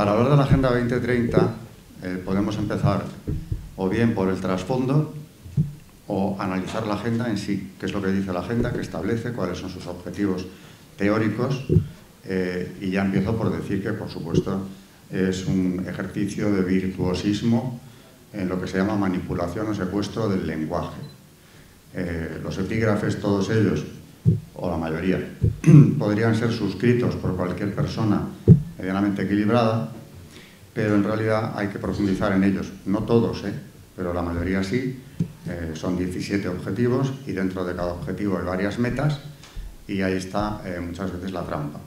Para hablar de la Agenda 2030 podemos empezar o bien por el trasfondo o analizar la agenda en sí, qué es lo que dice la agenda, qué establece, cuáles son sus objetivos teóricos, y ya empiezo por decir que, por supuesto, es un ejercicio de virtuosismo en lo que se llama manipulación o secuestro del lenguaje. Los epígrafes, todos ellos, o la mayoría, podrían ser suscritos por cualquier persona medianamente equilibrada, pero en realidad hay que profundizar en ellos. No todos, pero la mayoría sí. Son 17 objetivos y dentro de cada objetivo hay varias metas y ahí está muchas veces la trampa.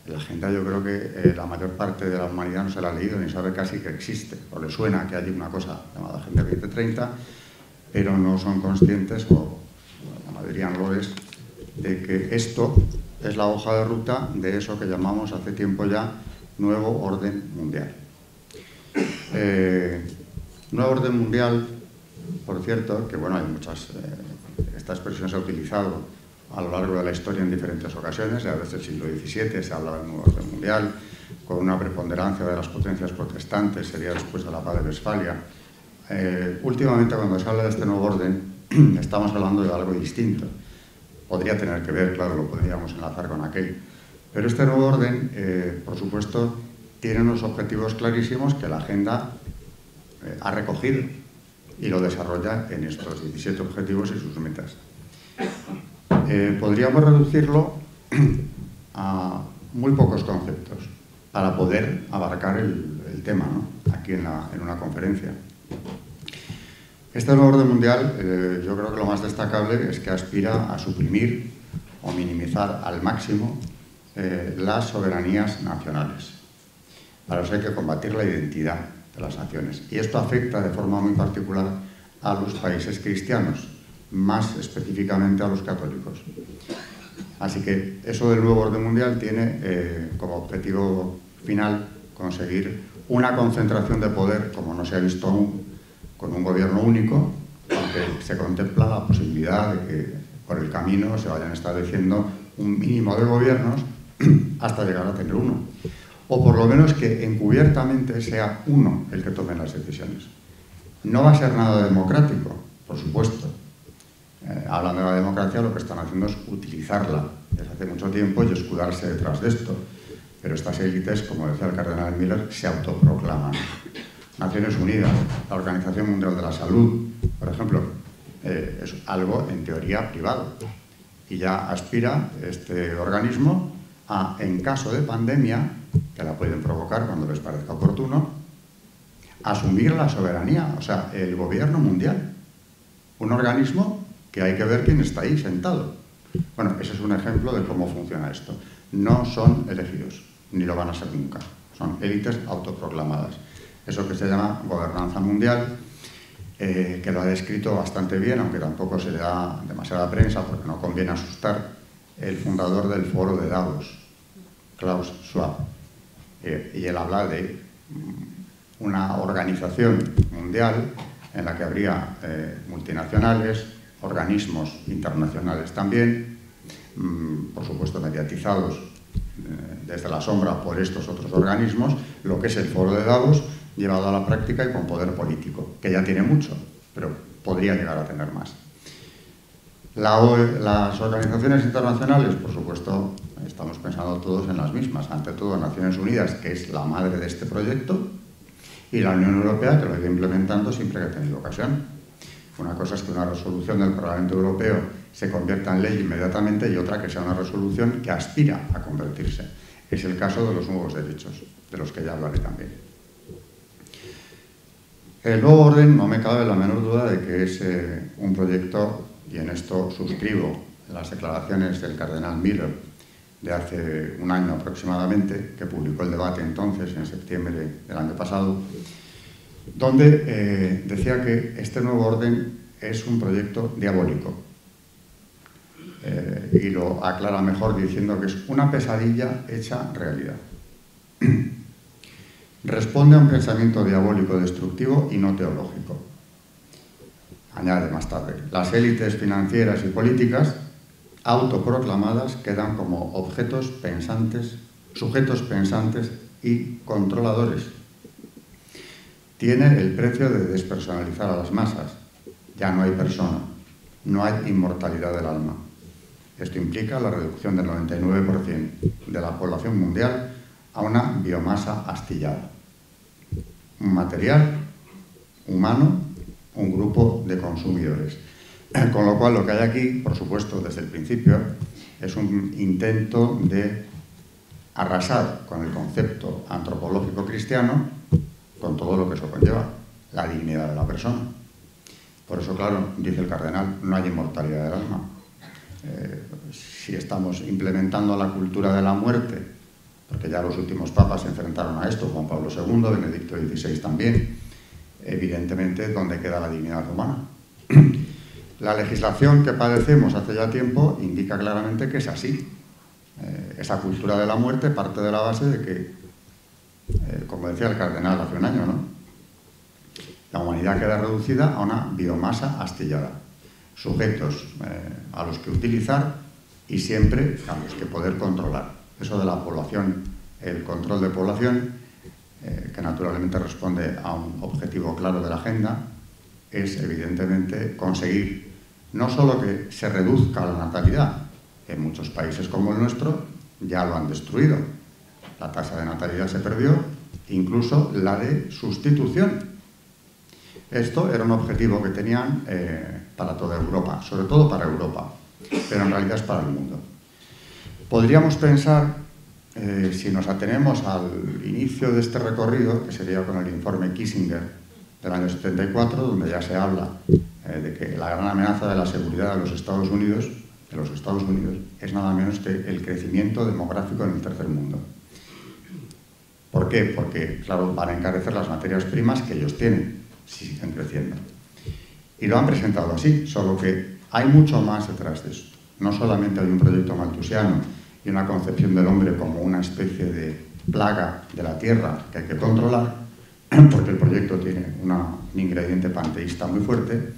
La agenda, yo creo que la mayor parte de la humanidad no se la ha leído ni sabe casi que existe, o le suena que hay una cosa llamada Agenda 2030, pero no son conscientes, o la mayoría no lo es, de que esto es la hoja de ruta de eso que llamamos hace tiempo ya nuevo orden mundial. Nuevo orden mundial, por cierto, que bueno, hay muchas, esta expresión se ha utilizado a lo largo de la historia en diferentes ocasiones, ya desde el siglo XVII se habla del nuevo orden mundial, con una preponderancia de las potencias protestantes, sería después de la paz de Westfalia. Últimamente, cuando se habla de este nuevo orden, estamos hablando de algo distinto. Podría tener que ver, claro, lo podríamos enlazar con aquel. Pero este nuevo orden, por supuesto, tiene unos objetivos clarísimos que la agenda ha recogido y lo desarrolla en estos 17 objetivos y sus metas. Podríamos reducirlo a muy pocos conceptos para poder abarcar el tema, ¿no? Aquí en una conferencia. Este nuevo orden mundial, yo creo que lo más destacable es que aspira a suprimir o minimizar al máximo las soberanías nacionales. Para eso hay que combatir la identidad de las naciones. Y esto afecta de forma muy particular a los países cristianos, más específicamente a los católicos. Así que eso del nuevo orden mundial tiene como objetivo final conseguir una concentración de poder como no se ha visto aún con un gobierno único, aunque se contempla la posibilidad de que por el camino se vayan estableciendo un mínimo de gobiernos hasta llegar a tener uno. O por lo menos que encubiertamente sea uno el que tome las decisiones. No va a ser nada democrático, por supuesto. Hablando de la democracia, lo que están haciendo es utilizarla desde hace mucho tiempo y escudarse detrás de esto. Pero estas élites, como decía el cardenal Miller, se autoproclaman. Naciones Unidas, la Organización Mundial de la Salud, por ejemplo, es algo en teoría privado. Y ya aspira este organismo a, en caso de pandemia, que la pueden provocar cuando les parezca oportuno, asumir la soberanía, o sea, el gobierno mundial. Un organismo que hay que ver quién está ahí sentado. Bueno, ese es un ejemplo de cómo funciona esto. No son elegidos, ni lo van a ser nunca. Son élites autoproclamadas. Eso que se llama gobernanza mundial, que lo ha descrito bastante bien, aunque tampoco se le da demasiada prensa, porque no conviene asustar, el fundador del Foro de Davos, Klaus Schwab. Y él habla de una organización mundial en la que habría multinacionales, organismos internacionales también, por supuesto mediatizados desde la sombra por estos otros organismos, lo que es el Foro de Davos llevado a la práctica y con poder político, que ya tiene mucho, pero podría llegar a tener más. Las organizaciones internacionales, por supuesto, estamos pensando todos en las mismas. Ante todo, Naciones Unidas, que es la madre de este proyecto, y la Unión Europea, que lo ha ido implementando siempre que ha tenido ocasión. Una cosa es que una resolución del Parlamento Europeo se convierta en ley inmediatamente y otra que sea una resolución que aspira a convertirse. Es el caso de los nuevos derechos, de los que ya hablaré también. El nuevo orden, no me cabe la menor duda de que es un proyecto, y en esto suscribo las declaraciones del cardenal Miller de hace un año aproximadamente, que publicó el debate entonces, en septiembre del año pasado, donde decía que este nuevo orden es un proyecto diabólico. Y lo aclara mejor diciendo que es una pesadilla hecha realidad. Responde a un pensamiento diabólico destructivo y no teológico. Añade más tarde, las élites financieras y políticas autoproclamadas quedan como sujetos pensantes y controladores. Tiene el precio de despersonalizar a las masas. Ya no hay persona, no hay inmortalidad del alma. Esto implica la reducción del 99% de la población mundial a una biomasa astillada. Un material humano, un grupo de consumidores. Con lo cual, lo que hay aquí, por supuesto, desde el principio, es un intento de arrasar con el concepto antropológico cristiano, con todo lo que eso conlleva, la dignidad de la persona. Por eso, claro, dice el cardenal, no hay inmortalidad del alma. Si estamos implementando la cultura de la muerte, porque ya los últimos papas se enfrentaron a esto, Juan Pablo II, Benedicto XVI también, evidentemente, ¿dónde queda la dignidad humana? La legislación que padecemos hace ya tiempo indica claramente que es así. Esa cultura de la muerte parte de la base de que, como decía el cardenal hace un año, ¿no?, la humanidad queda reducida a una biomasa astillada, sujetos a los que utilizar y siempre a los que poder controlar. Eso de la población, el control de población, que naturalmente responde a un objetivo claro de la agenda, es evidentemente conseguir no solo que se reduzca la natalidad, en muchos países como el nuestro ya lo han destruido. La tasa de natalidad se perdió, incluso la de sustitución. Esto era un objetivo que tenían para toda Europa, sobre todo para Europa, pero en realidad es para el mundo. Podríamos pensar, si nos atenemos al inicio de este recorrido, que sería con el informe Kissinger del año 74, donde ya se habla de que la gran amenaza de la seguridad de los Estados Unidos es nada menos que el crecimiento demográfico en el tercer mundo. ¿Por qué? Porque, claro, van a encarecer las materias primas que ellos tienen, si siguen creciendo. Y lo han presentado así, solo que hay mucho más detrás de esto. No solamente hay un proyecto malthusiano y una concepción del hombre como una especie de plaga de la tierra que hay que controlar, porque el proyecto tiene un ingrediente panteísta muy fuerte,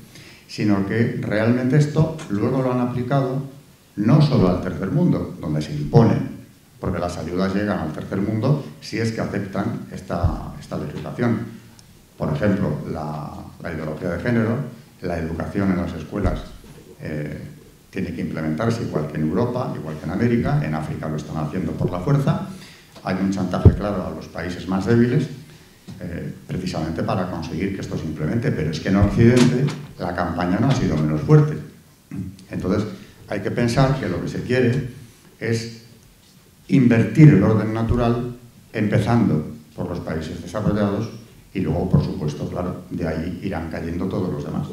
sino que realmente esto luego lo han aplicado no solo al tercer mundo, donde se impone, porque las ayudas llegan al tercer mundo si es que aceptan esta legislación. Por ejemplo, la ideología de género, la educación en las escuelas tiene que implementarse igual que en Europa, igual que en América. En África lo están haciendo por la fuerza. Hay un chantaje claro a los países más débiles, precisamente para conseguir que esto se implemente, pero es que en Occidente la campaña no ha sido menos fuerte. Entonces hay que pensar que lo que se quiere es invertir el orden natural, empezando por los países desarrollados y luego, por supuesto, claro, de ahí irán cayendo todos los demás.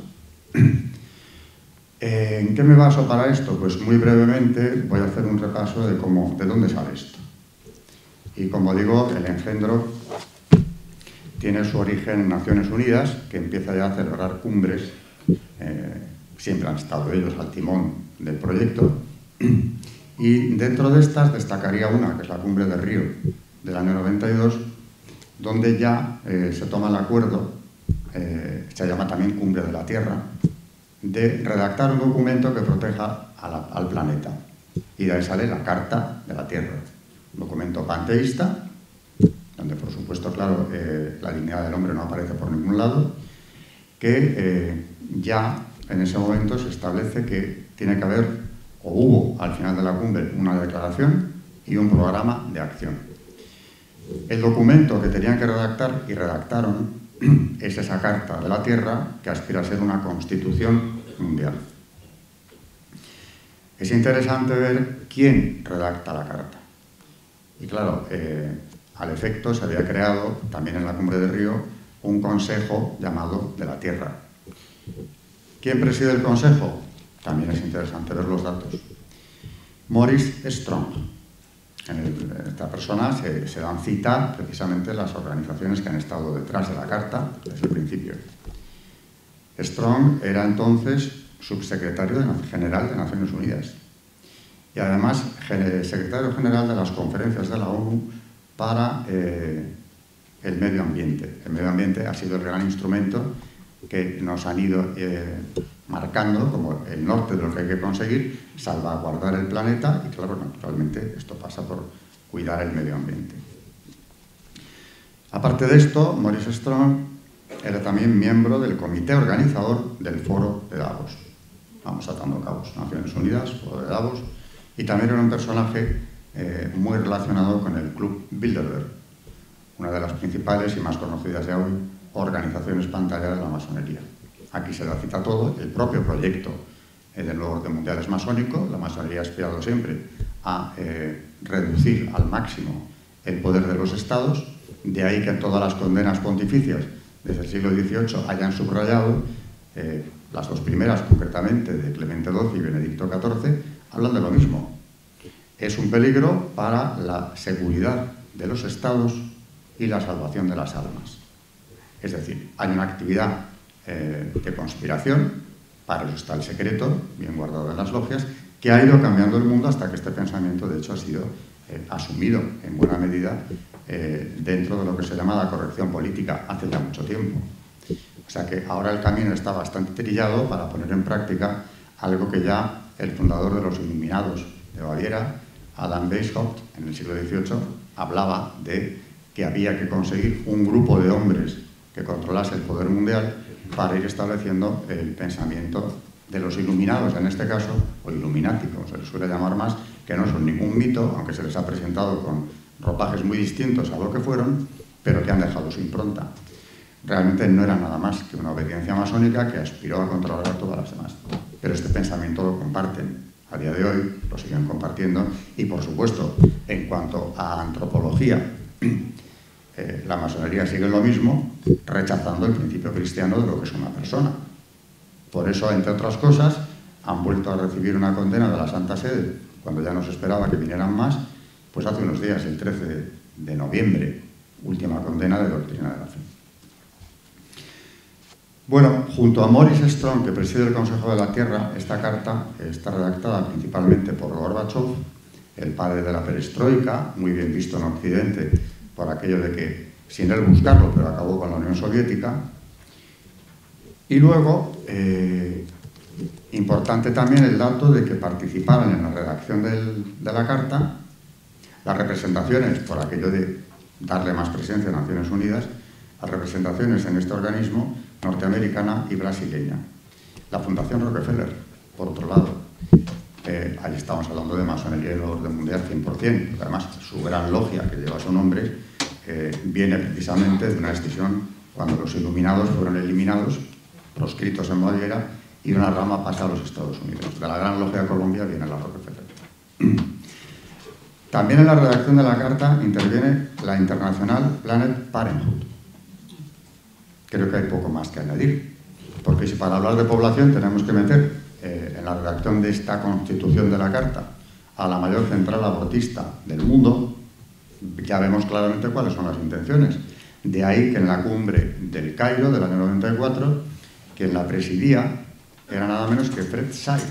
¿En qué me baso para esto? Pues muy brevemente voy a hacer un repaso de dónde sale esto. Y como digo, el engendro tiene su origen en Naciones Unidas, que empieza ya a celebrar cumbres, siempre han estado ellos al timón del proyecto, y dentro de estas destacaría una, que es la cumbre de Río del año 92, donde ya se toma el acuerdo, se llama también Cumbre de la Tierra, de redactar un documento que proteja al planeta. Y de ahí sale la Carta de la Tierra, un documento panteísta, donde por supuesto, claro, la dignidad del hombre no aparece por ningún lado, que ya en ese momento se establece que tiene que haber, o hubo al final de la cumbre, una declaración y un programa de acción. El documento que tenían que redactar, y redactaron, es esa Carta de la Tierra, que aspira a ser una constitución mundial. Es interesante ver quién redacta la Carta. Y claro, al efecto se había creado, también en la Cumbre de Río, un consejo llamado de la Tierra. ¿Quién preside el consejo? También es interesante ver los datos. Maurice Strong. En esta persona se dan cita precisamente las organizaciones que han estado detrás de la Carta desde el principio. Strong era entonces subsecretario general de Naciones Unidas y además secretario general de las conferencias de la ONU para el medio ambiente. El medio ambiente ha sido el gran instrumento que nos han ido marcando como el norte de lo que hay que conseguir, salvaguardar el planeta y, claro, naturalmente esto pasa por cuidar el medio ambiente. Aparte de esto, Maurice Strong era también miembro del comité organizador del Foro de Davos. Vamos atando cabos, Naciones Unidas, Foro de Davos, y también era un personaje muy relacionado con el Club Bilderberg, una de las principales y más conocidas ya hoy organizaciones pantalla de la masonería. Aquí se da cita todo, el propio proyecto del nuevo orden mundial es masónico. La masonería ha aspirado siempre a reducir al máximo el poder de los estados, de ahí que en todas las condenas pontificias desde el siglo XVIII hayan subrayado, las dos primeras concretamente, de Clemente XII y Benedicto XIV, hablan de lo mismo. Es un peligro para la seguridad de los estados y la salvación de las almas. Es decir, hay una actividad de conspiración, para eso está el secreto, bien guardado en las logias, que ha ido cambiando el mundo hasta que este pensamiento, de hecho, ha sido asumido en buena medida dentro de lo que se llama la corrección política hace ya mucho tiempo. O sea que ahora el camino está bastante trillado para poner en práctica algo que ya el fundador de los Iluminados de Baviera, Adam Weishaupt, en el siglo XVIII, hablaba de que había que conseguir un grupo de hombres que controlase el poder mundial para ir estableciendo el pensamiento de los Iluminados, en este caso, o Illuminati, como se les suele llamar más, que no son ningún mito, aunque se les ha presentado con ropajes muy distintos a lo que fueron, pero que han dejado su impronta. Realmente no era nada más que una obediencia masónica que aspiró a controlar a todas las demás. Pero este pensamiento lo comparten a día de hoy, lo siguen compartiendo, y por supuesto, en cuanto a antropología, la masonería sigue lo mismo, rechazando el principio cristiano de lo que es una persona. Por eso, entre otras cosas, han vuelto a recibir una condena de la Santa Sede, cuando ya no se esperaba que vinieran más, pues hace unos días, el 13 de noviembre, última condena de doctrina de la fe. Bueno, junto a Maurice Strong, que preside el Consejo de la Tierra, esta carta está redactada principalmente por Gorbachev, el padre de la perestroika, muy bien visto en Occidente por aquello de que, sin él buscarlo, pero acabó con la Unión Soviética. Y luego, importante también el dato de que participaron en la redacción de la carta las representaciones, por aquello de darle más presencia a Naciones Unidas, las representaciones en este organismo norteamericana y brasileña. La Fundación Rockefeller, por otro lado, ahí estamos hablando de masonería y nuevo orden mundial 100%, porque además su gran logia, que lleva su nombre, viene precisamente de una decisión cuando los Iluminados fueron eliminados, proscritos en Baviera, y una rama pasa a los Estados Unidos. De la gran logia de Colombia viene la Rockefeller. También en la redacción de la carta interviene la International Planet Parenthood. Creo que hay poco más que añadir, porque si para hablar de población tenemos que meter en la redacción de esta constitución de la carta a la mayor central abortista del mundo, ya vemos claramente cuáles son las intenciones. De ahí que en la cumbre del Cairo del año 94, quien la presidía era nada menos que Fred Seid,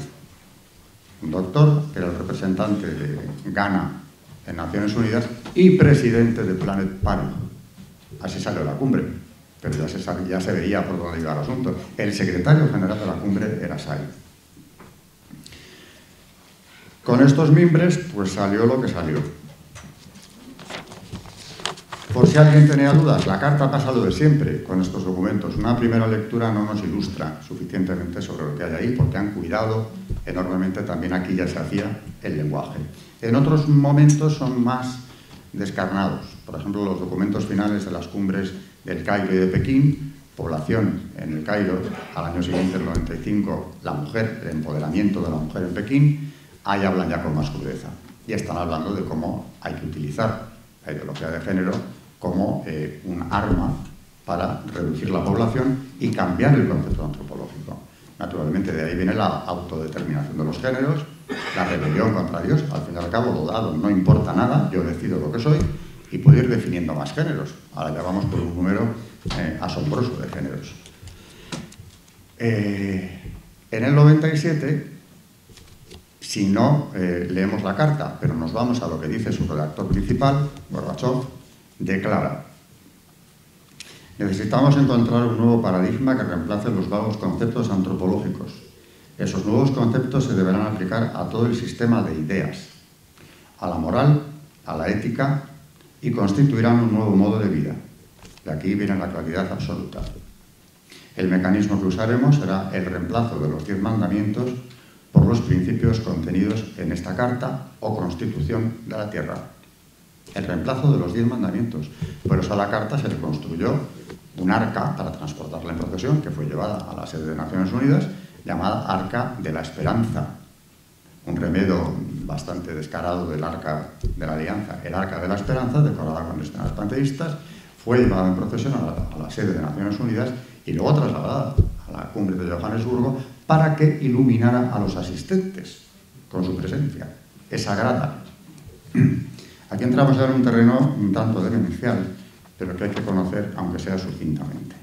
un doctor que era el representante de Ghana en Naciones Unidas y presidente de Planet Parenthood. Así salió la cumbre, pero ya se veía por dónde iba el asunto. El secretario general de la cumbre era Seid. Con estos mimbres, pues salió lo que salió. Por si alguien tenía dudas, la carta ha pasado de siempre con estos documentos. Una primera lectura no nos ilustra suficientemente sobre lo que hay ahí, porque han cuidado enormemente, también aquí ya se hacía el lenguaje. En otros momentos son más descarnados. Por ejemplo, los documentos finales de las cumbres del Cairo y de Pekín, población en el Cairo, al año siguiente, el 95, la mujer, el empoderamiento de la mujer en Pekín, ahí hablan ya con más crudeza. Y están hablando de cómo hay que utilizar la ideología de género como un arma para reducir la población y cambiar el concepto antropológico. Naturalmente, de ahí viene la autodeterminación de los géneros, la rebelión contra Dios. Al fin y al cabo, lo dado no importa nada, yo decido lo que soy y puedo ir definiendo más géneros. Ahora ya vamos por un número asombroso de géneros. En el 97, si no leemos la carta, pero nos vamos a lo que dice su redactor principal, Gorbachev, declara: necesitamos encontrar un nuevo paradigma que reemplace los vagos conceptos antropológicos. Esos nuevos conceptos se deberán aplicar a todo el sistema de ideas, a la moral, a la ética, y constituirán un nuevo modo de vida. Y aquí viene la claridad absoluta. El mecanismo que usaremos será el reemplazo de los 10 mandamientos por los principios contenidos en esta Carta o Constitución de la Tierra. El reemplazo de los 10 mandamientos. Por eso a la Carta se le construyó un arca para transportarla en procesión, que fue llevada a la sede de Naciones Unidas, llamada Arca de la Esperanza. Un remedio bastante descarado del Arca de la Alianza, el Arca de la Esperanza, decorada con escenas panteístas, fue llevada en procesión a la sede de Naciones Unidas y luego trasladada a la cumbre de Johannesburgo para que iluminara a los asistentes con su presencia. Es sagrada. Aquí entramos en un terreno un tanto demencial, pero que hay que conocer, aunque sea sucintamente.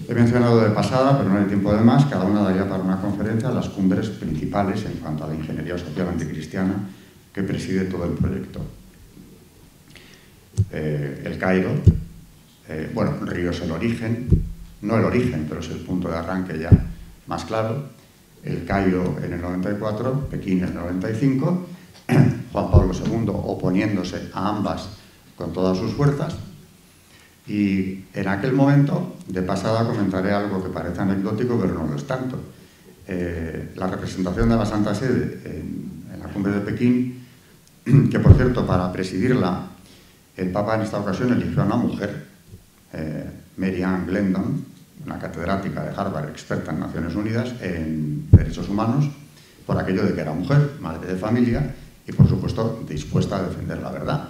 He mencionado de pasada, pero no hay tiempo de más, cada una daría para una conferencia las cumbres principales en cuanto a la ingeniería social anticristiana que preside todo el proyecto. El Cairo, bueno, Río es el origen, no el origen, pero es el punto de arranque ya más claro. El Cairo en el 94, Pekín en el 95, Juan Pablo II oponiéndose a ambas con todas sus fuerzas. Y en aquel momento, de pasada, comentaré algo que parece anecdótico, pero no lo es tanto. La representación de la Santa Sede en la cumbre de Pekín, que por cierto, para presidirla, el Papa en esta ocasión eligió a una mujer, Mary Ann Glendon, una catedrática de Harvard, experta en Naciones Unidas en derechos humanos, por aquello de que era mujer, madre de familia y, por supuesto, dispuesta a defender la verdad.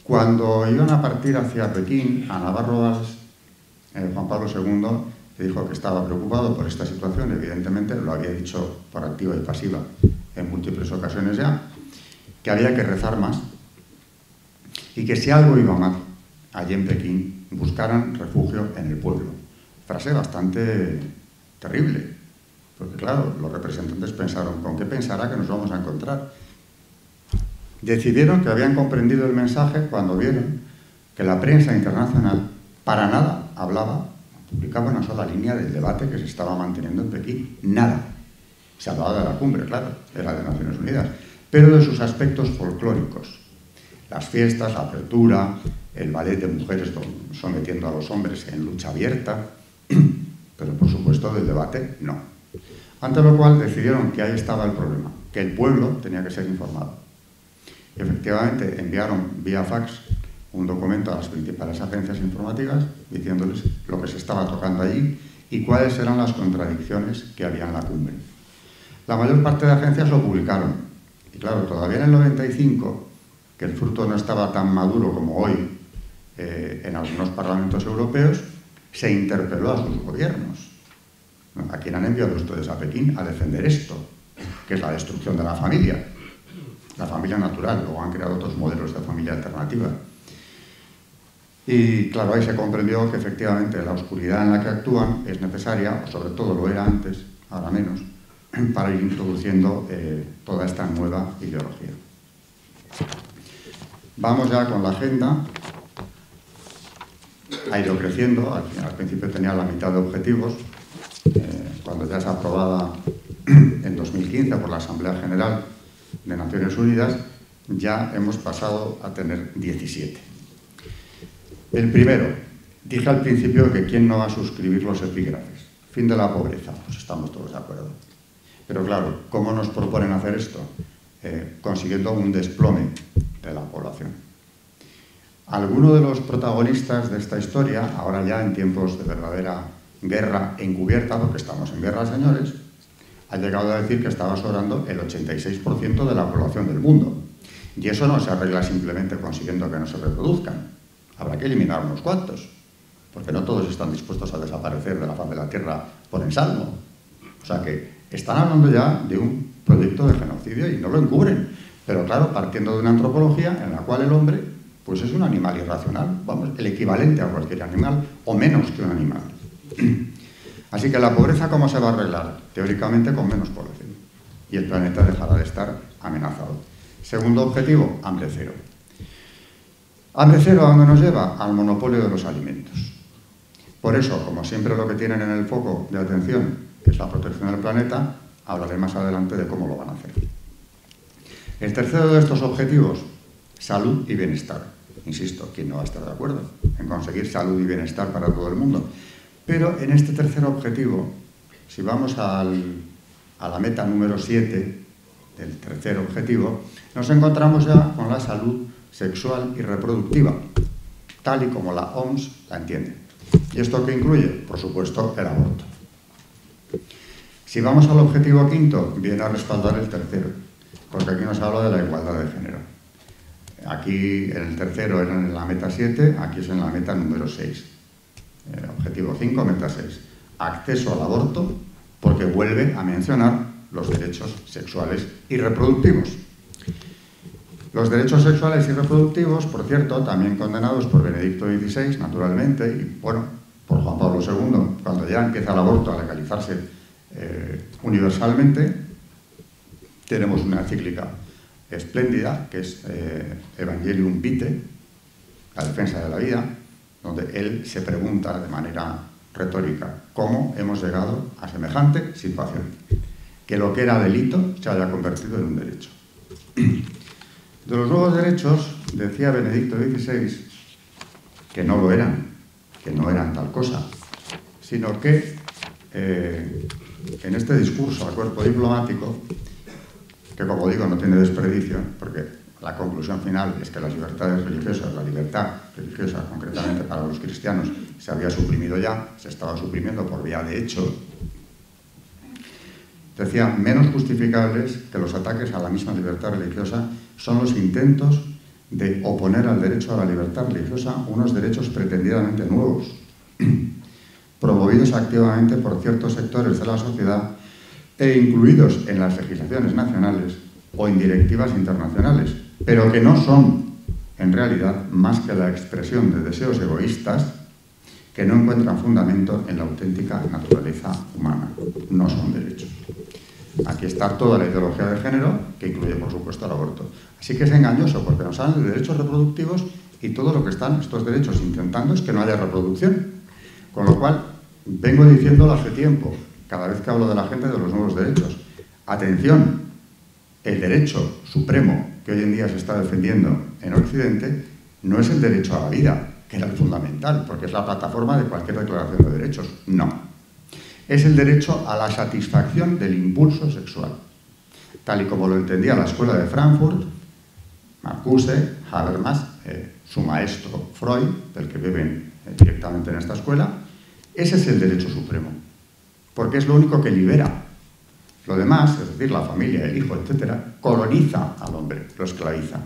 Cuando iban a partir hacia Pekín, a Navarro Valls, Juan Pablo II le dijo que estaba preocupado por esta situación, evidentemente, lo había dicho por activa y pasiva en múltiples ocasiones ya, que había que rezar más y que si algo iba mal allí en Pekín, buscaran refugio en el pueblo. Frase bastante terrible, porque claro, los representantes pensaron, ¿con qué pensará que nos vamos a encontrar? Decidieron que habían comprendido el mensaje cuando vieron que la prensa internacional para nada hablaba, publicaba una sola línea del debate que se estaba manteniendo en Pekín. Nada. Se hablaba de la cumbre, claro, era de Naciones Unidas, pero de sus aspectos folclóricos. Las fiestas, la apertura, el ballet de mujeres sometiendo a los hombres en lucha abierta, pero por supuesto del debate no. Ante lo cual decidieron que ahí estaba el problema, que el pueblo tenía que ser informado. Y efectivamente enviaron vía fax un documento a las principales agencias informativas diciéndoles lo que se estaba tocando allí y cuáles eran las contradicciones que había en la cumbre. La mayor parte de agencias lo publicaron. Y claro, todavía en el 95, que el fruto no estaba tan maduro como hoy en algunos parlamentos europeos, se interpeló a sus gobiernos. ¿A quién han enviado ustedes a Pekín a defender esto? Que es la destrucción de la familia natural, luego han creado otros modelos de familia alternativa. Y claro, ahí se comprendió que efectivamente la oscuridad en la que actúan es necesaria, o sobre todo lo era antes, ahora menos, para ir introduciendo toda esta nueva ideología. Vamos ya con la agenda. Ha ido creciendo, al principio tenía la mitad de objetivos, cuando ya es aprobada en 2015 por la Asamblea General de Naciones Unidas, ya hemos pasado a tener 17. El primero, dije al principio que quién no va a suscribir los epígrafes. Fin de la pobreza, pues estamos todos de acuerdo. Pero claro, ¿cómo nos proponen hacer esto? Consiguiendo un desplome de la población. Alguno de los protagonistas de esta historia, ahora ya en tiempos de verdadera guerra encubierta, porque estamos en guerra, señores, ha llegado a decir que estaba sobrando el 86% de la población del mundo. Y eso no se arregla simplemente consiguiendo que no se reproduzcan. Habrá que eliminar unos cuantos, porque no todos están dispuestos a desaparecer de la faz de la Tierra por ensalmo. O sea que están hablando ya de un proyecto de genocidio y no lo encubren. Pero claro, partiendo de una antropología en la cual el hombre pues es un animal irracional, vamos, el equivalente a cualquier animal, o menos que un animal. Así que la pobreza, ¿cómo se va a arreglar? Teóricamente con menos población. Y el planeta dejará de estar amenazado. Segundo objetivo, hambre cero. Hambre cero, ¿a dónde nos lleva? Al monopolio de los alimentos. Por eso, como siempre lo que tienen en el foco de atención es la protección del planeta, hablaré más adelante de cómo lo van a hacer. El tercero de estos objetivos, salud y bienestar. insisto, ¿quién no va a estar de acuerdo en conseguir salud y bienestar para todo el mundo? Pero en este tercer objetivo, si vamos a la meta número 7 del tercer objetivo, nos encontramos ya con la salud sexual y reproductiva, tal y como la OMS la entiende. ¿Y esto qué incluye? Por supuesto, el aborto. Si vamos al objetivo quinto, viene a respaldar el tercero, porque aquí nos habla de la igualdad de género. Aquí en el tercero era en la meta 7, aquí es en la meta número 6. Objetivo 5, meta 6. Acceso al aborto, porque vuelve a mencionar los derechos sexuales y reproductivos. Los derechos sexuales y reproductivos, por cierto, también condenados por Benedicto XVI, naturalmente, y bueno, por Juan Pablo II, cuando ya empieza el aborto a legalizarse universalmente. Tenemos una encíclica espléndida, que es Evangelium Vitae, la defensa de la vida, donde él se pregunta de manera retórica cómo hemos llegado a semejante situación, que lo que era delito se haya convertido en un derecho. De los nuevos derechos, decía Benedicto XVI, que no lo eran, que no eran tal cosa, sino que en este discurso al cuerpo diplomático, que como digo no tiene desperdicio, porque la conclusión final es que las libertades religiosas, la libertad religiosa concretamente para los cristianos, se había suprimido ya, se estaba suprimiendo por vía de hecho, decía, menos justificables que los ataques a la misma libertad religiosa son los intentos de oponer al derecho a la libertad religiosa unos derechos pretendidamente nuevos, promovidos activamente por ciertos sectores de la sociedad e incluidos en las legislaciones nacionales o en directivas internacionales, pero que no son, en realidad, más que la expresión de deseos egoístas que no encuentran fundamento en la auténtica naturaleza humana. No son derechos. Aquí está toda la ideología de género, que incluye, por supuesto, el aborto. Así que es engañoso, porque nos hablan de derechos reproductivos y todo lo que están estos derechos intentando es que no haya reproducción. Con lo cual, vengo diciéndolo hace tiempo, cada vez que hablo de la gente, de los nuevos derechos. Atención, el derecho supremo que hoy en día se está defendiendo en Occidente no es el derecho a la vida, que era el fundamental, porque es la plataforma de cualquier declaración de derechos. No. Es el derecho a la satisfacción del impulso sexual, tal y como lo entendía la Escuela de Frankfurt, Marcuse, Habermas, su maestro Freud, del que beben directamente en esta escuela. Ese es el derecho supremo, porque es lo único que libera. Lo demás, es decir, la familia, el hijo, etcétera, coloniza al hombre, lo esclaviza.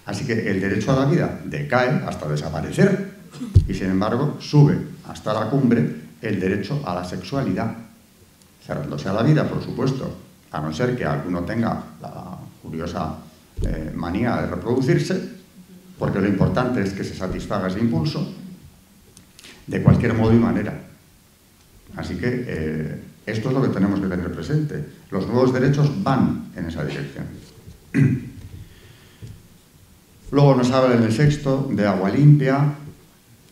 Así que el derecho a la vida decae hasta desaparecer y, sin embargo, sube hasta la cumbre el derecho a la sexualidad, cerrándose a la vida, por supuesto, a no ser que alguno tenga la curiosa manía de reproducirse, porque lo importante es que se satisfaga ese impulso, de cualquier modo y manera. Así que esto es lo que tenemos que tener presente. Los nuevos derechos van en esa dirección. Luego nos habla en el sexto de agua limpia.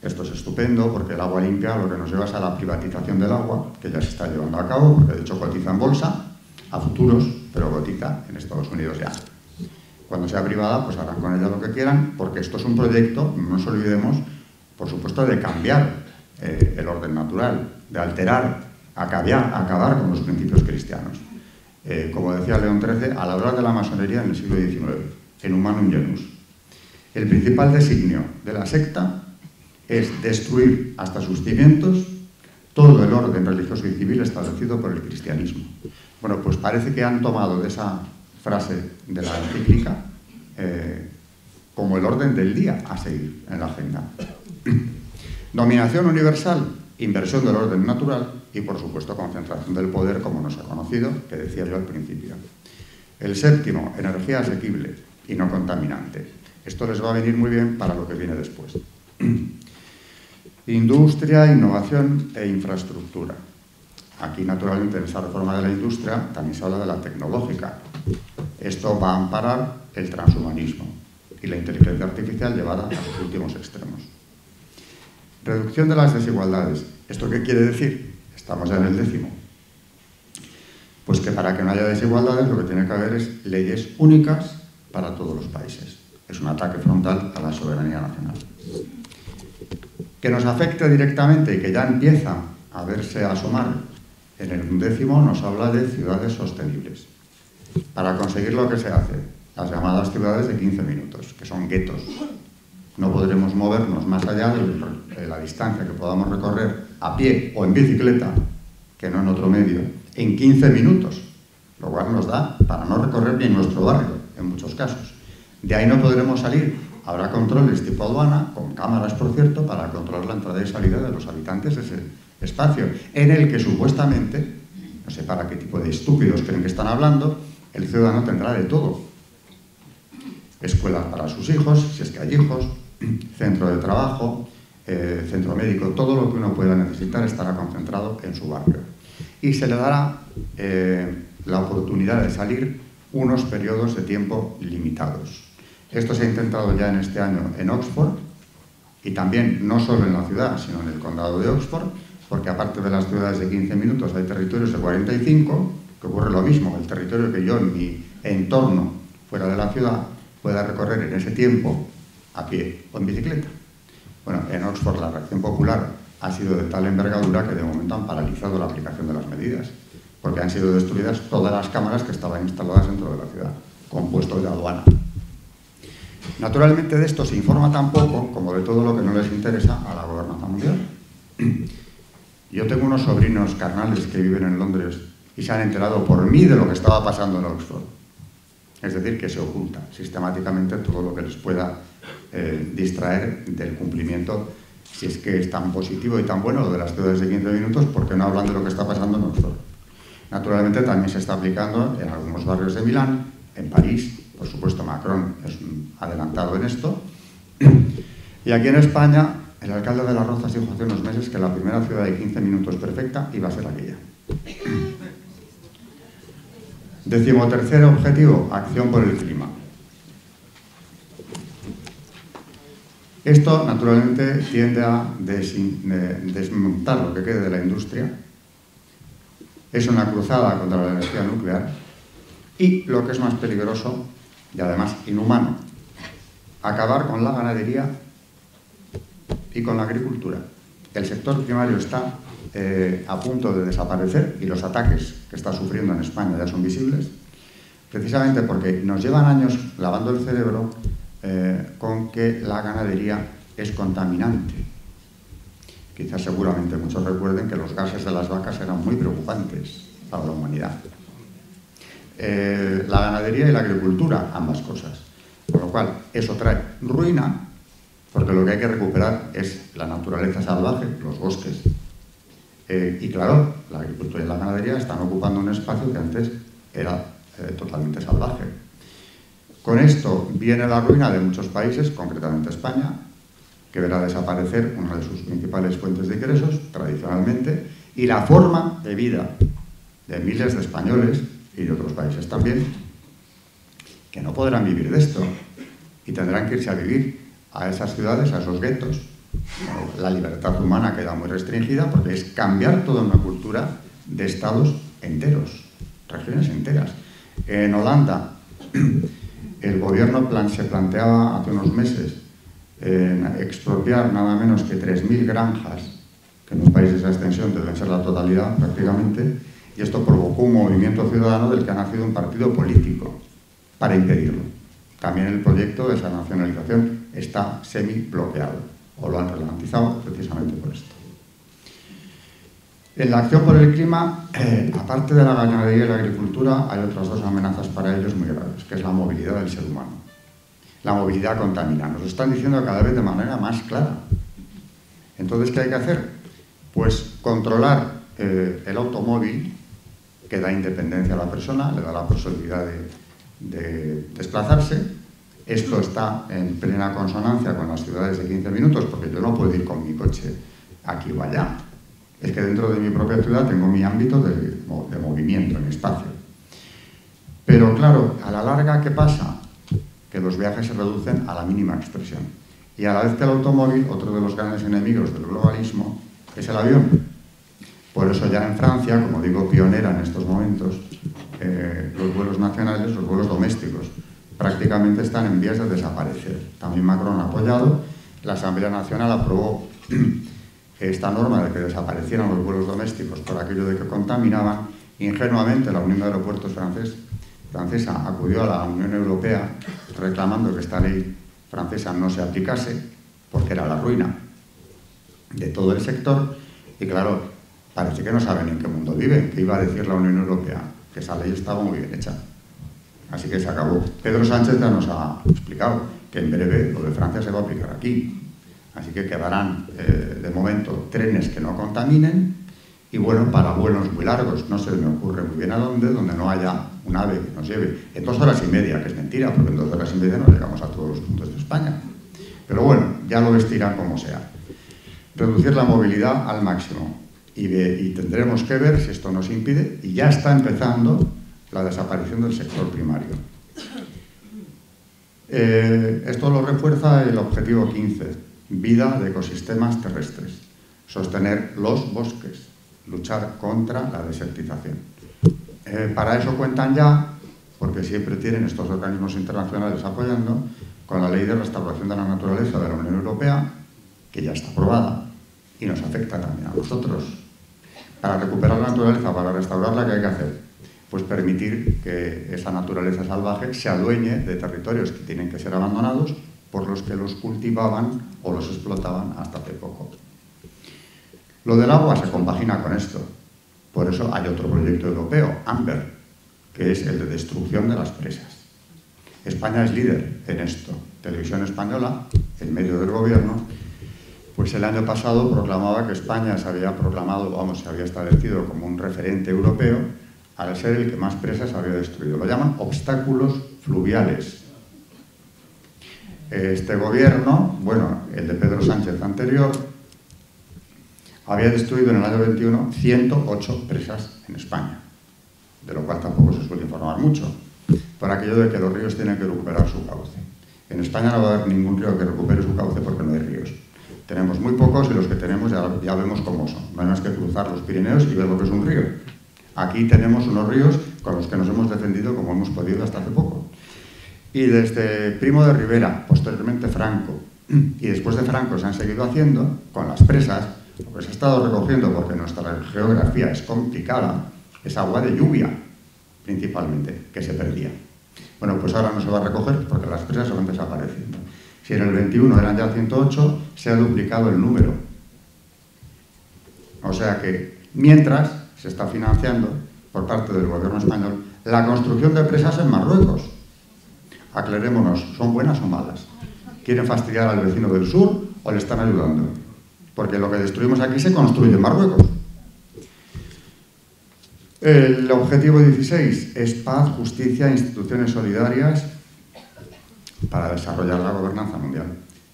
Esto es estupendo porque el agua limpia lo que nos lleva es a la privatización del agua, que ya se está llevando a cabo, porque de hecho cotiza en bolsa a futuros, pero cotiza en Estados Unidos ya. Cuando sea privada, pues harán con ella lo que quieran, porque esto es un proyecto, no nos olvidemos, por supuesto, de cambiar el orden natural, de alterar, acabar con los principios cristianos. Como decía León XIII, al hablar de la masonería en el siglo XIX, en Humanum Genus, el principal designio de la secta es destruir hasta sus cimientos todo el orden religioso y civil establecido por el cristianismo. Bueno, pues parece que han tomado de esa frase de la encíclica como el orden del día a seguir en la agenda. Dominación universal, inversión del orden natural y, por supuesto, concentración del poder, como nos ha conocido, que decía yo al principio. El séptimo, energía asequible y no contaminante. Esto les va a venir muy bien para lo que viene después. Industria, innovación e infraestructura. Aquí, naturalmente, en esa reforma de la industria también se habla de la tecnológica. Esto va a amparar el transhumanismo y la inteligencia artificial llevada a sus últimos extremos. Reducción de las desigualdades. ¿Esto qué quiere decir? Estamos ya en el 10º. Pues que para que no haya desigualdades lo que tiene que haber es leyes únicas para todos los países. Es un ataque frontal a la soberanía nacional. Que nos afecte directamente y que ya empieza a verse asomar en el 11º nos habla de ciudades sostenibles. Para conseguir lo que se hace, las llamadas ciudades de 15 minutos, que son guetos. No podremos movernos más allá de la distancia que podamos recorrer a pie o en bicicleta, que no en otro medio, en 15 minutos, lo cual nos da para no recorrer ni nuestro barrio, en muchos casos. De ahí no podremos salir. Habrá controles tipo aduana, con cámaras, por cierto, para controlar la entrada y salida de los habitantes de ese espacio, en el que supuestamente, no sé para qué tipo de estúpidos creen que están hablando, el ciudadano tendrá de todo. Escuelas para sus hijos, si es que hay hijos, centro de trabajo, centro médico, todo lo que uno pueda necesitar estará concentrado en su barrio. Y se le dará la oportunidad de salir unos periodos de tiempo limitados. Esto se ha intentado ya en este año en Oxford, y también no solo en la ciudad, sino en el condado de Oxford, porque aparte de las ciudades de 15 minutos hay territorios de 45, que ocurre lo mismo, el territorio que yo en mi entorno fuera de la ciudad pueda recorrer en ese tiempo a pie o en bicicleta. Bueno, en Oxford la reacción popular ha sido de tal envergadura que de momento han paralizado la aplicación de las medidas, porque han sido destruidas todas las cámaras que estaban instaladas dentro de la ciudad, con puestos de aduana. Naturalmente de esto se informa tan poco como de todo lo que no les interesa a la gobernación mundial. Yo tengo unos sobrinos carnales que viven en Londres y se han enterado por mí de lo que estaba pasando en Oxford. Es decir, que se oculta sistemáticamente todo lo que les pueda distraer del cumplimiento, si es que es tan positivo y tan bueno lo de las ciudades de 15 minutos, porque no hablan de lo que está pasando en Oxford. Naturalmente también se está aplicando en algunos barrios de Milán, en París. Por supuesto, Macron es un adelantado en esto. Y aquí en España, el alcalde de Las Rozas dijo hace unos meses que la primera ciudad de 15 minutos perfecta iba a ser aquella. 13º objetivo, acción por el clima. Esto, naturalmente, tiende a desmontar lo que quede de la industria. Es una cruzada contra la energía nuclear. Y, lo que es más peligroso, y además inhumano, acabar con la ganadería y con la agricultura. El sector primario está a punto de desaparecer y los ataques que está sufriendo en España ya son visibles, precisamente porque nos llevan años lavando el cerebro con que la ganadería es contaminante. Quizás seguramente muchos recuerden que los gases de las vacas eran muy preocupantes para la humanidad. La ganadería y la agricultura, ambas cosas. Con lo cual, eso trae ruina, porque lo que hay que recuperar es la naturaleza salvaje, los bosques. Y claro, la agricultura y la ganadería están ocupando un espacio que antes era totalmente salvaje. Con esto viene la ruina de muchos países, concretamente España, que verá desaparecer una de sus principales fuentes de ingresos, tradicionalmente, y la forma de vida de miles de españoles y de otros países también, que no podrán vivir de esto y tendrán que irse a vivir a esas ciudades, a esos guetos. Bueno, la libertad humana queda muy restringida porque es cambiar toda una cultura de estados enteros, regiones enteras. En Holanda, el gobierno se planteaba hace unos meses expropiar nada menos que 3.000 granjas, que en un país de esa extensión deben ser la totalidad prácticamente, y esto provocó un movimiento ciudadano del que ha nacido un partido político para impedirlo. También el proyecto de esa nacionalización está semi-bloqueado, o lo han ralentizado precisamente por esto. En la acción por el clima, aparte de la ganadería y la agricultura, hay otras dos amenazas para ellos muy graves, que es la movilidad del ser humano. La movilidad contamina. Nos lo están diciendo cada vez de manera más clara. Entonces, ¿qué hay que hacer? Pues controlar el automóvil, que da independencia a la persona, le da la posibilidad de desplazarse. Esto está en plena consonancia con las ciudades de 15 minutos, porque yo no puedo ir con mi coche aquí o allá. Es que dentro de mi propia ciudad tengo mi ámbito de movimiento, mi espacio. Pero claro, a la larga, ¿qué pasa? Que los viajes se reducen a la mínima expresión. Y a la vez que el automóvil, otro de los grandes enemigos del globalismo, es el avión. Por eso ya en Francia, como digo, pionera en estos momentos, los vuelos nacionales, los vuelos domésticos, prácticamente están en vías de desaparecer. También Macron ha apoyado, la Asamblea Nacional aprobó esta norma de que desaparecieran los vuelos domésticos por aquello de que contaminaban. Ingenuamente la Unión de Aeropuertos francesa acudió a la Unión Europea reclamando que esta ley francesa no se aplicase porque era la ruina de todo el sector. Y claro, parece que no saben en qué mundo viven. ¿Qué iba a decir la Unión Europea? Que esa ley estaba muy bien hecha. Así que se acabó. Pedro Sánchez ya nos ha explicado que en breve lo de Francia se va a aplicar aquí. Así que quedarán, de momento, trenes que no contaminen y, bueno, para vuelos muy largos. No se me ocurre muy bien a dónde, donde no haya un AVE que nos lleve en 2 horas y media, que es mentira, porque en 2 horas y media no llegamos a todos los puntos de España. Pero bueno, ya lo vestirán como sea. Reducir la movilidad al máximo. Y tendremos que ver si esto nos impide, y ya está empezando la desaparición del sector primario. Esto lo refuerza el objetivo 15. Vida de ecosistemas terrestres, sostener los bosques, luchar contra la desertización. Para eso cuentan ya, porque siempre tienen estos organismos internacionales apoyando, con la Ley de Restauración de la Naturaleza de la Unión Europea, que ya está aprobada y nos afecta también a nosotros. Para recuperar la naturaleza, para restaurarla, ¿qué hay que hacer? Pues permitir que esa naturaleza salvaje se adueñe de territorios que tienen que ser abandonados por los que los cultivaban o los explotaban hasta hace poco. Lo del agua se compagina con esto. Por eso hay otro proyecto europeo, AMBER, que es el de destrucción de las presas. España es líder en esto. Televisión Española, en medio del gobierno, pues el año pasado proclamaba que España se había establecido como un referente europeo al ser el que más presas había destruido. Lo llaman obstáculos fluviales. Este gobierno, bueno, el de Pedro Sánchez anterior, había destruido en el año 21 108 presas en España, de lo cual tampoco se suele informar mucho, por aquello de que los ríos tienen que recuperar su cauce. En España no va a haber ningún río que recupere su cauce porque no hay ríos. Tenemos muy pocos y los que tenemos ya vemos cómo son. No hay más que cruzar los Pirineos y ver lo que es un río. Aquí tenemos unos ríos con los que nos hemos defendido como hemos podido hasta hace poco. Y desde Primo de Rivera, posteriormente Franco, y después de Franco se han seguido haciendo con las presas, lo que se ha estado recogiendo, porque nuestra geografía es complicada, es agua de lluvia, principalmente, que se perdía. Bueno, pues ahora no se va a recoger porque las presas se van desapareciendo. Si en el 21 eran ya 108, se ha duplicado el número. O sea que, mientras se está financiando, por parte del gobierno español, la construcción de presas en Marruecos. Aclarémonos, ¿son buenas o malas? ¿Quieren fastidiar al vecino del sur o le están ayudando? Porque lo que destruimos aquí se construye en Marruecos. El objetivo 16 es paz, justicia e instituciones solidarias para desarrollar la gobernanza mundial.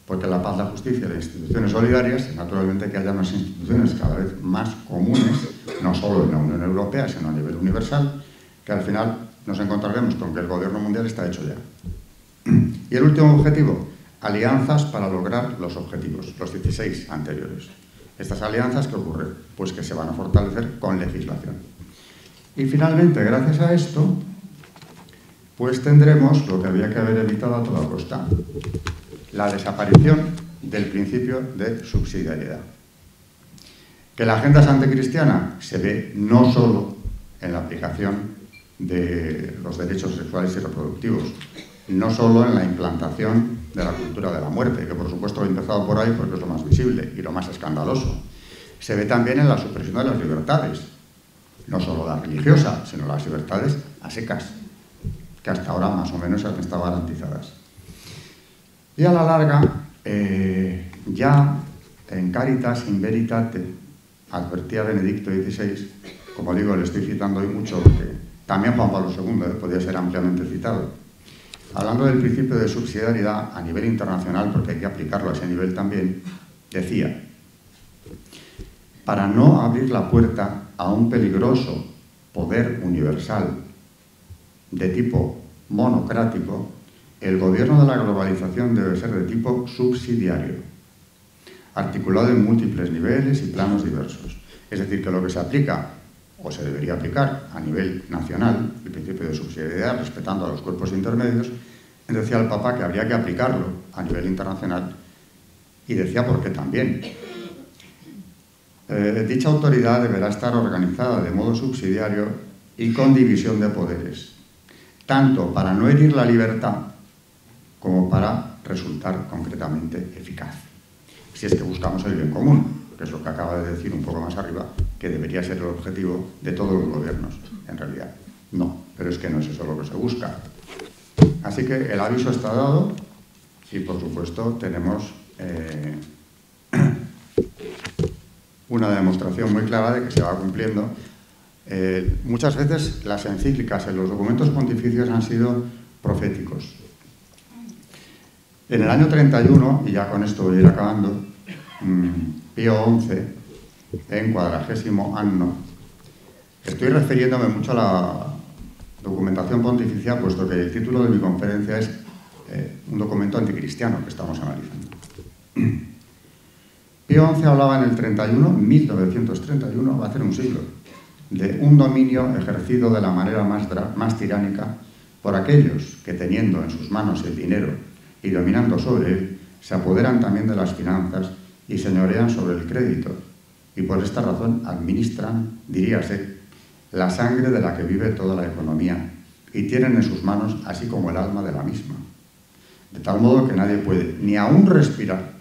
Porque la paz, la justicia y las instituciones solidarias es naturalmente que haya unas instituciones cada vez más comunes, no solo en la Unión Europea, sino a nivel universal, que al final nos encontraremos con que el gobierno mundial está hecho ya. Y el último objetivo, alianzas para lograr los objetivos, los 16 anteriores. Estas alianzas, ¿qué ocurre? Pues que se van a fortalecer con legislación. Y finalmente, gracias a esto, pues tendremos lo que había que haber evitado a toda costa, la desaparición del principio de subsidiariedad. Que la agenda santecristiana se ve no solo en la aplicación de los derechos sexuales y reproductivos, no solo en la implantación de la cultura de la muerte, que por supuesto he empezado por ahí porque es lo más visible y lo más escandaloso. Se ve también en la supresión de las libertades, no solo la religiosa, sino las libertades a secas, que hasta ahora más o menos han estado garantizadas. Y a la larga, ya en Caritas in Veritate, advertía Benedicto XVI, como digo, le estoy citando hoy mucho, porque también Juan Pablo II podía ser ampliamente citado, hablando del principio de subsidiariedad a nivel internacional, porque hay que aplicarlo a ese nivel también, decía: para no abrir la puerta a un peligroso poder universal de tipo monocrático, el gobierno de la globalización debe ser de tipo subsidiario, articulado en múltiples niveles y planos diversos. Es decir, que lo que se aplica, o se debería aplicar a nivel nacional, el principio de subsidiariedad, respetando a los cuerpos intermedios, decía el Papa que habría que aplicarlo a nivel internacional y decía por qué también. Dicha autoridad deberá estar organizada de modo subsidiario y con división de poderes, tanto para no herir la libertad como para resultar concretamente eficaz. Si es que buscamos el bien común, que es lo que acaba de decir un poco más arriba, que debería ser el objetivo de todos los gobiernos, en realidad. No, pero es que no es eso lo que se busca. Así que el aviso está dado y, por supuesto, tenemos una demostración muy clara de que se va cumpliendo. Muchas veces las encíclicas en los documentos pontificios han sido proféticos. En el año 31, y ya con esto voy a ir acabando, Pío XI, en 40º anno, estoy refiriéndome mucho a la documentación pontificia, puesto que el título de mi conferencia es un documento anticristiano que estamos analizando. Pío XI hablaba en el 31, 1931, va a ser un siglo, de un dominio ejercido de la manera más tiránica por aquellos que, teniendo en sus manos el dinero y dominando sobre él, se apoderan también de las finanzas y señorean sobre el crédito, y por esta razón administran, diríase, la sangre de la que vive toda la economía, y tienen en sus manos así como el alma de la misma, de tal modo que nadie puede ni aún respirar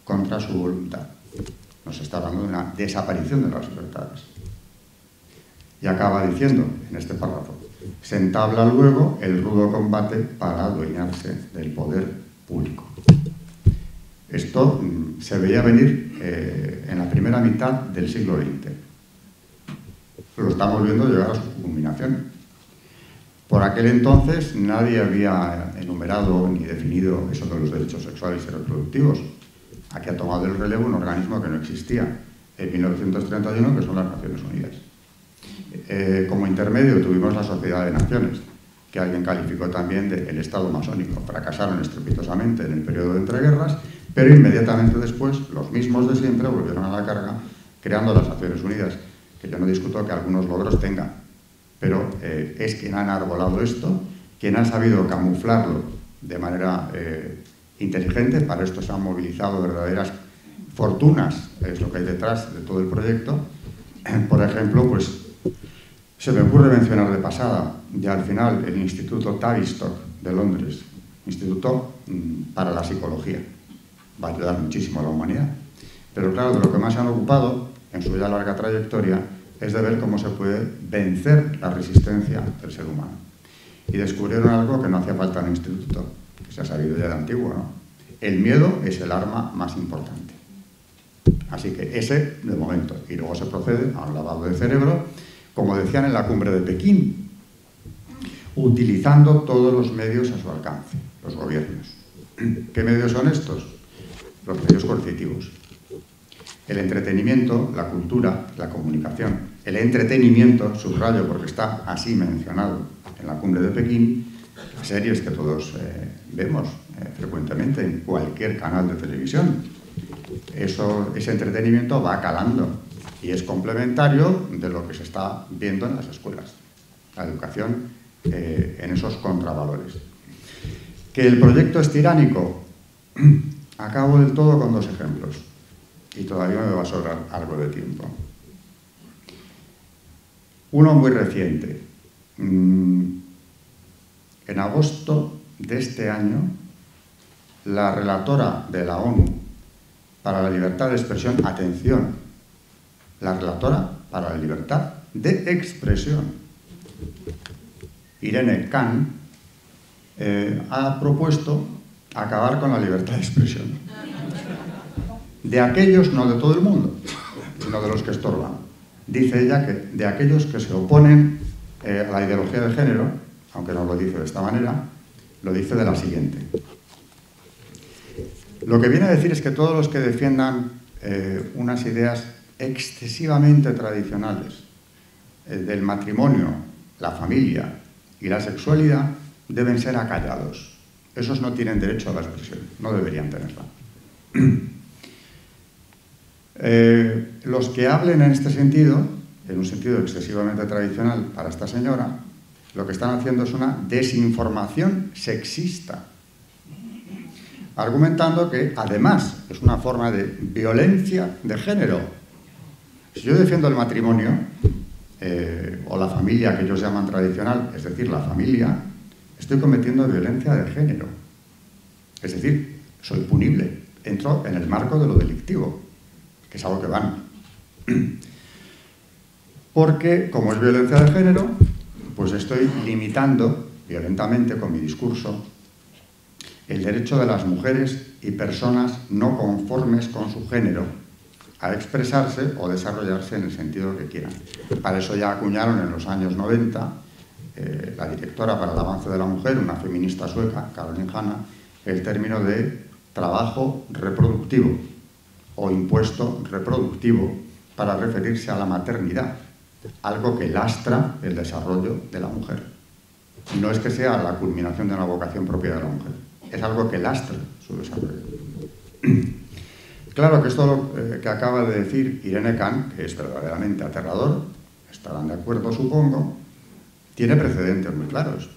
contra su voluntad. Nos está hablando de una desaparición de las libertades. Y acaba diciendo en este párrafo: se entabla luego el rudo combate para adueñarse del poder público. Esto se veía venir en la primera mitad del siglo XX. Lo estamos viendo llegar a su culminación. Por aquel entonces nadie había enumerado ni definido eso de los derechos sexuales y reproductivos. Aquí ha tomado el relevo un organismo que no existía en 1931, que son las Naciones Unidas. Como intermedio tuvimos la Sociedad de Naciones, que alguien calificó también de el Estado masónico. Fracasaron estrepitosamente en el periodo de entreguerras, pero inmediatamente después los mismos de siempre volvieron a la carga creando las Naciones Unidas, que yo no discuto que algunos logros tengan, pero es quien han arbolado esto, quien ha sabido camuflarlo de manera inteligente. Para esto se han movilizado verdaderas fortunas, es lo que hay detrás de todo el proyecto. Por ejemplo, pues se me ocurre mencionar de pasada, ya al final, el Instituto Tavistock de Londres, Instituto para la Psicología. Va a ayudar muchísimo a la humanidad. Pero claro, de lo que más se han ocupado en su ya larga trayectoria es de ver cómo se puede vencer la resistencia del ser humano. Y descubrieron algo que no hacía falta en el instituto, que se ha sabido ya de antiguo, ¿no? El miedo es el arma más importante. Así que ese, de momento. Y luego se procede a un lavado de cerebro, como decían en la cumbre de Pekín, utilizando todos los medios a su alcance, los gobiernos. ¿Qué medios son estos? Los medios coercitivos. El entretenimiento, la cultura, la comunicación. El entretenimiento, subrayo porque está así mencionado en la cumbre de Pekín, las series que todos vemos frecuentemente en cualquier canal de televisión. Ese entretenimiento va calando y es complementario de lo que se está viendo en las escuelas. La educación en esos contravalores. Que el proyecto es tiránico, acabo del todo con dos ejemplos. Y todavía me va a sobrar algo de tiempo. Uno muy reciente. En agosto de este año, la relatora de la ONU para la libertad de expresión, atención, la relatora para la libertad de expresión, Irene Khan, ha propuesto acabar con la libertad de expresión. De aquellos, no de todo el mundo, sino de los que estorban. Dice ella que de aquellos que se oponen a la ideología de género, aunque no lo dice de esta manera, lo dice de la siguiente. Lo que viene a decir es que todos los que defiendan unas ideas excesivamente tradicionales del matrimonio, la familia y la sexualidad deben ser acallados. Esos no tienen derecho a la expresión, no deberían tenerla. Los que hablen en este sentido, en un sentido excesivamente tradicional para esta señora, lo que están haciendo es una desinformación sexista, argumentando que además es una forma de violencia de género. Si yo defiendo el matrimonio o la familia que ellos llaman tradicional, es decir, la familia, estoy cometiendo violencia de género. Es decir, soy punible, entro en el marco de lo delictivo, que es algo que van. Porque, como es violencia de género, pues estoy limitando violentamente con mi discurso el derecho de las mujeres y personas no conformes con su género a expresarse o desarrollarse en el sentido que quieran. Para eso ya acuñaron en los años 90 la directora para el avance de la mujer, una feminista sueca, Caroline Hanna, el término de trabajo reproductivo o impuesto reproductivo para referirse a la maternidad, algo que lastra el desarrollo de la mujer. No es que sea la culminación de una vocación propia de la mujer, es algo que lastra su desarrollo. Claro que esto que acaba de decir Irene Khan, que es verdaderamente aterrador, estarán de acuerdo supongo, tiene precedentes muy claros.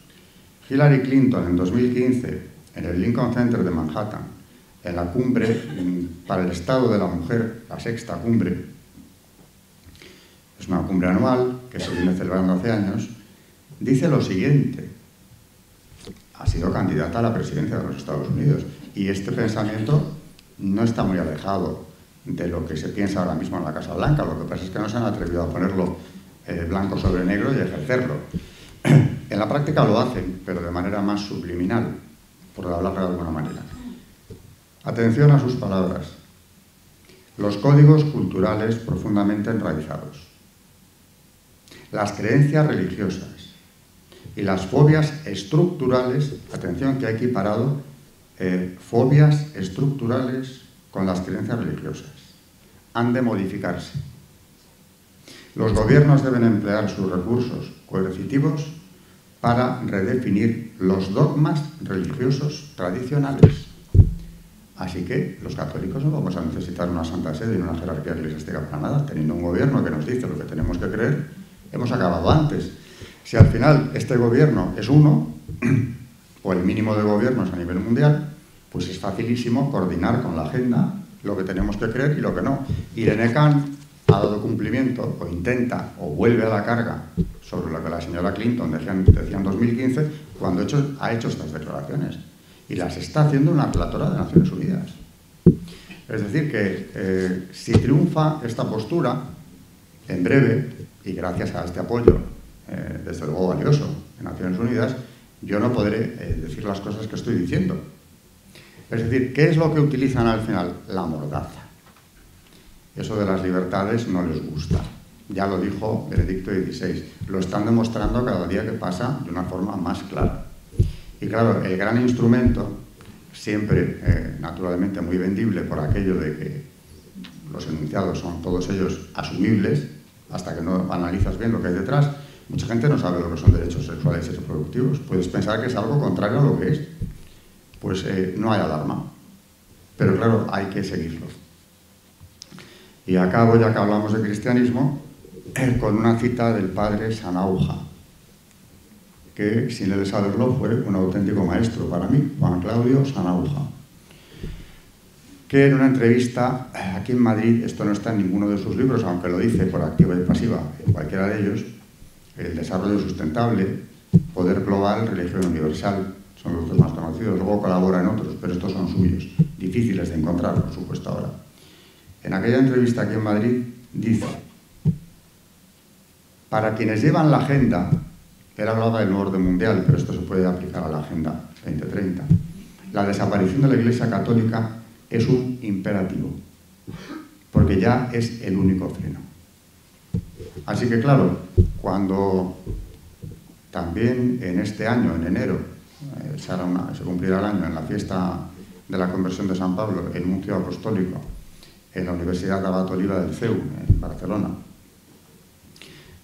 Hillary Clinton en 2015, en el Lincoln Center de Manhattan, en la cumbre para el Estado de la Mujer, la sexta cumbre, es una cumbre anual que se viene celebrando hace años, dice lo siguiente: ha sido candidata a la presidencia de los Estados Unidos y este pensamiento no está muy alejado de lo que se piensa ahora mismo en la Casa Blanca. Lo que pasa es que no se han atrevido a ponerlo blanco sobre negro y ejercerlo. En la práctica lo hacen, pero de manera más subliminal, por hablar de alguna manera. Atención a sus palabras. Los códigos culturales profundamente enraizados, las creencias religiosas y las fobias estructurales, atención que ha equiparado fobias estructurales con las creencias religiosas, han de modificarse. Los gobiernos deben emplear sus recursos coercitivos para redefinir los dogmas religiosos tradicionales. Así que los católicos no vamos a necesitar una santa sede y una jerarquía eclesiástica para nada. Teniendo un gobierno que nos dice lo que tenemos que creer, hemos acabado antes. Si al final este gobierno es uno, o el mínimo de gobiernos a nivel mundial, pues es facilísimo coordinar con la agenda lo que tenemos que creer y lo que no. Irene Khan ha dado cumplimiento, o intenta, o vuelve a la carga sobre lo que la señora Clinton decía en 2015, cuando ha hecho estas declaraciones. Y las está haciendo una relatora de Naciones Unidas. Es decir, que si triunfa esta postura, en breve, y gracias a este apoyo, desde luego valioso, en Naciones Unidas, yo no podré decir las cosas que estoy diciendo. Es decir, ¿qué es lo que utilizan al final? La mordaza. Eso de las libertades no les gusta. Ya lo dijo Benedicto XVI. Lo están demostrando cada día que pasa de una forma más clara. Y claro, el gran instrumento, siempre naturalmente muy vendible por aquello de que los enunciados son todos ellos asumibles, hasta que no analizas bien lo que hay detrás, mucha gente no sabe lo que son derechos sexuales y reproductivos. Puedes pensar que es algo contrario a lo que es. Pues no hay alarma. Pero claro, hay que seguirlo. Y acabo, ya que hablamos de cristianismo, con una cita del padre Sanauja, que sin él saberlo fue un auténtico maestro para mí, Juan Claudio Sanauja, que en una entrevista aquí en Madrid, esto no está en ninguno de sus libros, aunque lo dice por activa y pasiva en cualquiera de ellos, El desarrollo sustentable, Poder global, Religión universal, son los dos más conocidos, luego colabora en otros, pero estos son suyos, difíciles de encontrar, por supuesto, ahora. En aquella entrevista aquí en Madrid dice: para quienes llevan la agenda, él hablaba del nuevo orden mundial, pero esto se puede aplicar a la Agenda 2030, la desaparición de la Iglesia Católica es un imperativo, porque ya es el único freno. Así que claro, cuando también en este año, en enero, se cumplirá el año en la fiesta de la conversión de San Pablo, el nuncio apostólico en la Universidad de Abat Oliba del CEU, en Barcelona,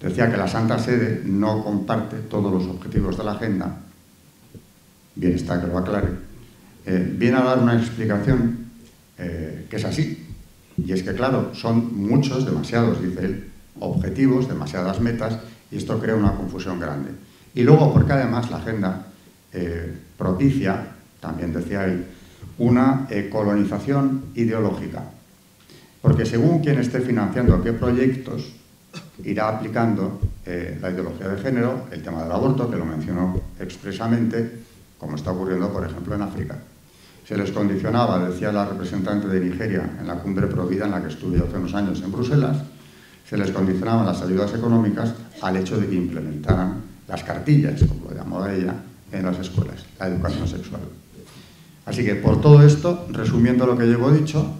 decía que la Santa Sede no comparte todos los objetivos de la agenda. Bien está que lo aclare. Viene a dar una explicación que es así. Y es que, claro, son muchos, demasiados, dice él, objetivos, demasiadas metas, y esto crea una confusión grande. Y luego porque además la agenda propicia, también decía él, una colonización ideológica. Porque según quien esté financiando qué proyectos, irá aplicando la ideología de género, el tema del aborto, que lo mencionó expresamente, como está ocurriendo, por ejemplo, en África. Se les condicionaba, decía la representante de Nigeria en la cumbre Provida en la que estuve hace unos años en Bruselas, se les condicionaban las ayudas económicas al hecho de que implementaran las cartillas, como lo llamaba ella, en las escuelas, la educación sexual. Así que por todo esto, resumiendo lo que llevo dicho,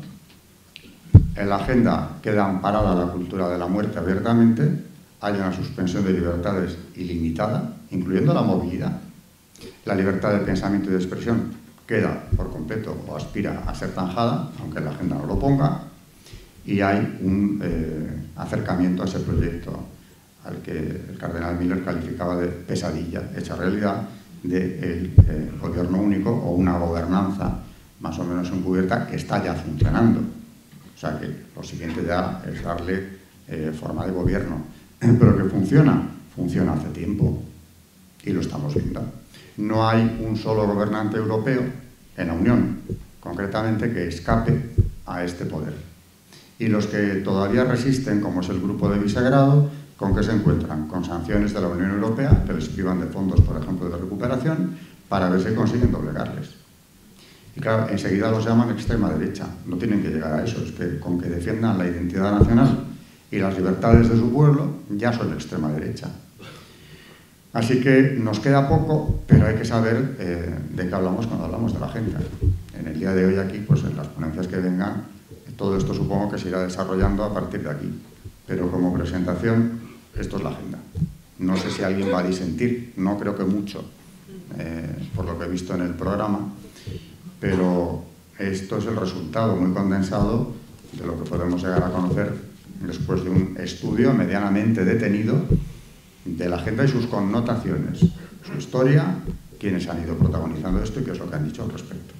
en la agenda queda amparada la cultura de la muerte abiertamente, hay una suspensión de libertades ilimitada, incluyendo la movilidad. La libertad de pensamiento y de expresión queda por completo o aspira a ser zanjada, aunque la agenda no lo ponga, y hay un acercamiento a ese proyecto al que el cardenal Miller calificaba de pesadilla hecha realidad del gobierno único o una gobernanza más o menos encubierta que está ya funcionando. O sea que lo siguiente ya es darle forma de gobierno. Pero que funciona hace tiempo y lo estamos viendo. No hay un solo gobernante europeo en la Unión, concretamente, que escape a este poder. Y los que todavía resisten, como es el grupo de Visegrado, ¿con qué se encuentran? Con sanciones de la Unión Europea, que les privan de fondos, por ejemplo, de recuperación, para ver si consiguen doblegarles. Y claro, enseguida los llaman extrema derecha. No tienen que llegar a eso, es que con que defiendan la identidad nacional y las libertades de su pueblo, ya son extrema derecha. Así que nos queda poco, pero hay que saber de qué hablamos cuando hablamos de la agenda. En el día de hoy aquí, pues en las ponencias que vengan, todo esto supongo que se irá desarrollando a partir de aquí. Pero como presentación, esto es la agenda. No sé si alguien va a disentir, no creo que mucho, por lo que he visto en el programa, pero esto es el resultado muy condensado de lo que podemos llegar a conocer después de un estudio medianamente detenido de la agenda y sus connotaciones, su historia, quiénes han ido protagonizando esto y qué es lo que han dicho al respecto.